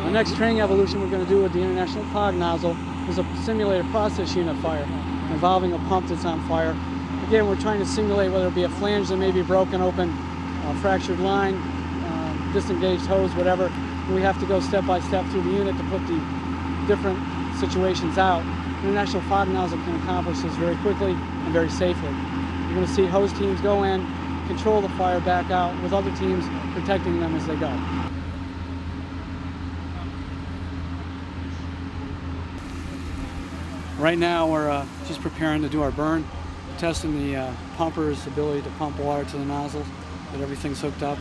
The next training evolution we're going to do with the International Fog Nozzle is a simulated process unit fire involving a pump that's on fire. Again, we're trying to simulate whether it be a flange that may be broken open, a fractured line, disengaged hose, whatever. We have to go step by step through the unit to put the different situations out. The International Fog Nozzle can accomplish this very quickly and very safely. You're going to see hose teams go in, control the fire back out, with other teams protecting them as they go. Right now we're just preparing to do our burn, testing the pumper's ability to pump water to the nozzles, get everything's hooked up.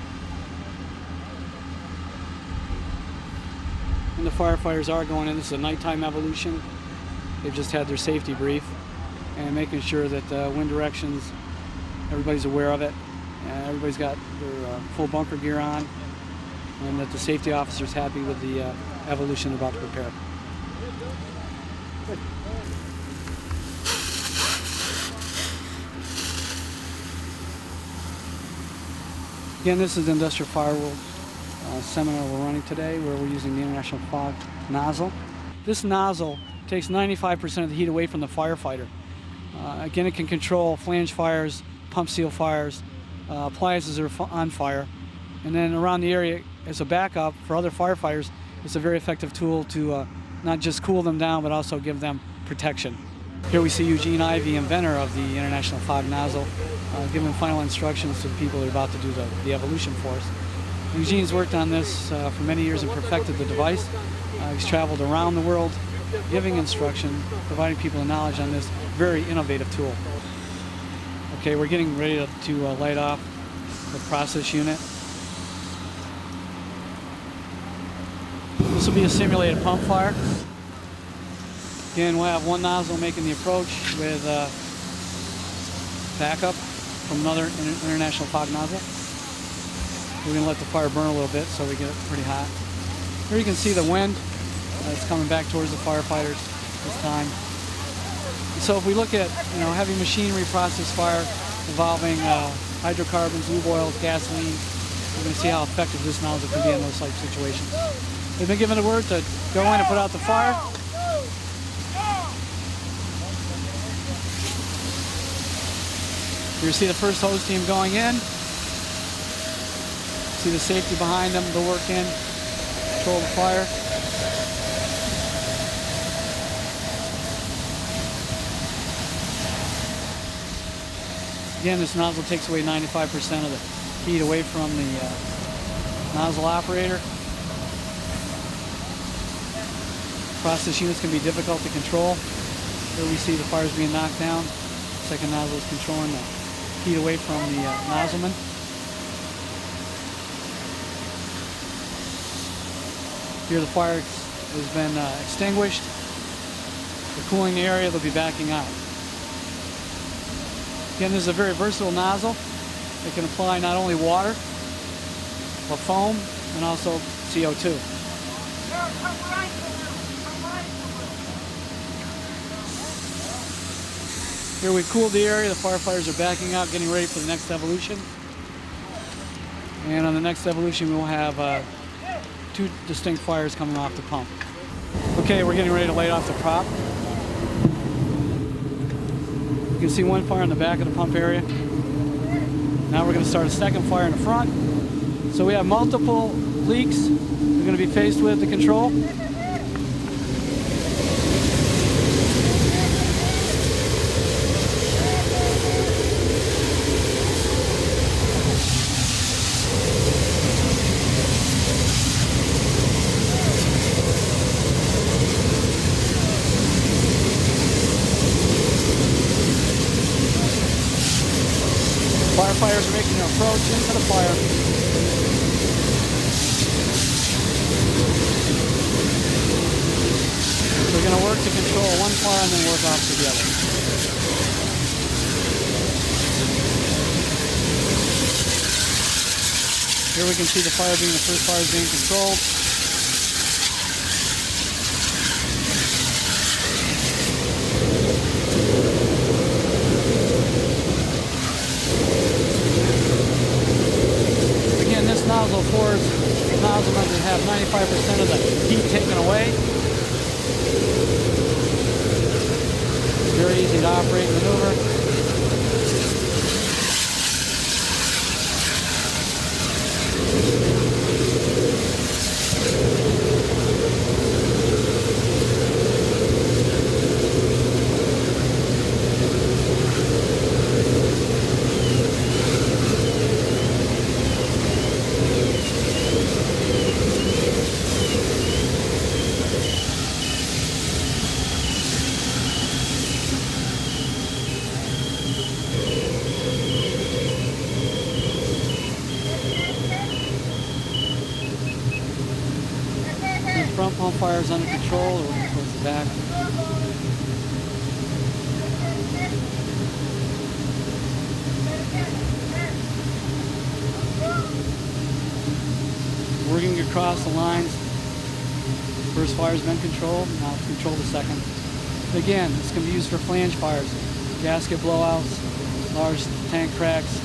And the firefighters are going in. This is a nighttime evolution. They've just had their safety brief and making sure that wind directions, everybody's aware of it, and everybody's got their full bunker gear on, and that the safety officer's happy with the evolution they're about to prepare. Good. Again, this is the Industrial Fire World seminar we're running today, where we're using the International Fog Nozzle. This nozzle takes 95% of the heat away from the firefighter. Again, it can control flange fires, pump seal fires, appliances that are on fire, and then around the area as a backup for other firefighters. It's a very effective tool to not just cool them down, but also give them protection. Here we see Eugene Ivey, inventor of the International Fog Nozzle, giving final instructions to the people that are about to do the evolution for us. Eugene's worked on this for many years and perfected the device. He's traveled around the world giving instruction, providing people knowledge on this very innovative tool. Okay, we're getting ready to light off the process unit. This will be a simulated pump fire. Again, we'll have one nozzle making the approach with backup from another International Fog Nozzle. We're going to let the fire burn a little bit so we get it pretty hot. Here you can see the wind. It's coming back towards the firefighters this time. And so if we look at heavy machinery process fire involving hydrocarbons, lube oils, gasoline, we're going to see how effective this nozzle can be in those type situations. They've been given the word to go in and put out the fire. You see the first hose team going in. See the safety behind them, they'll work in, control the fire. Again, this nozzle takes away 95% of the heat away from the nozzle operator. Process units can be difficult to control. Here we see the fires being knocked down. The second nozzle is controlling the heat away from the nozzleman. Here the fire has been extinguished. They're cooling the area, they'll be backing out. Again, this is a very versatile nozzle. It can apply not only water, but foam, and also CO2. Here we cooled the area, the firefighters are backing out, getting ready for the next evolution. And on the next evolution, we'll have two distinct fires coming off the pump. Okay, we're getting ready to light off the prop. You can see one fire in the back of the pump area. Now we're going to start a second fire in the front. So we have multiple leaks we're going to be faced with to control. Firefighters are making their approach into the fire. We're going to work to control one fire and then work off to the other. Here we can see the fire being the first fire is being controlled. Nozzle affords the nozzleman to have 95% of the heat taken away. Very easy to operate and maneuver. Front pump fire is under control, or towards the back. Working across the lines. First fire's been controlled, now it's control the second. Again, this can be used for flange fires, gasket blowouts, large tank cracks,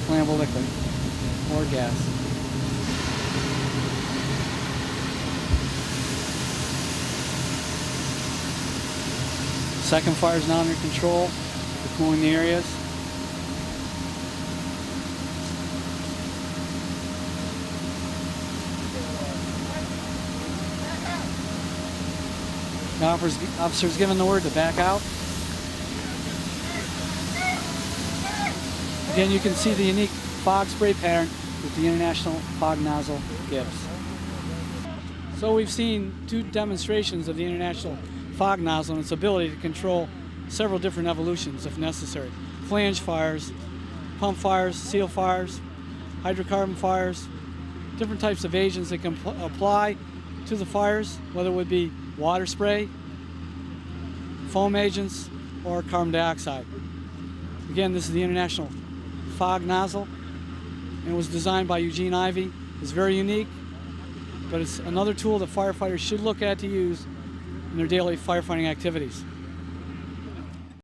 flammable liquid, or gas. Second fire is now under control. We're cooling the areas. The officer's given the word to back out. Again, you can see the unique fog spray pattern with the International Fog Nozzle gives. So we've seen two demonstrations of the International Fog Nozzle and its ability to control several different evolutions if necessary. Flange fires, pump fires, seal fires, hydrocarbon fires, different types of agents that can apply to the fires, whether it would be water spray, foam agents, or carbon dioxide. Again, this is the International Fog Nozzle, and it was designed by Eugene Ivey. It's very unique, but it's another tool that firefighters should look at to use in their daily firefighting activities.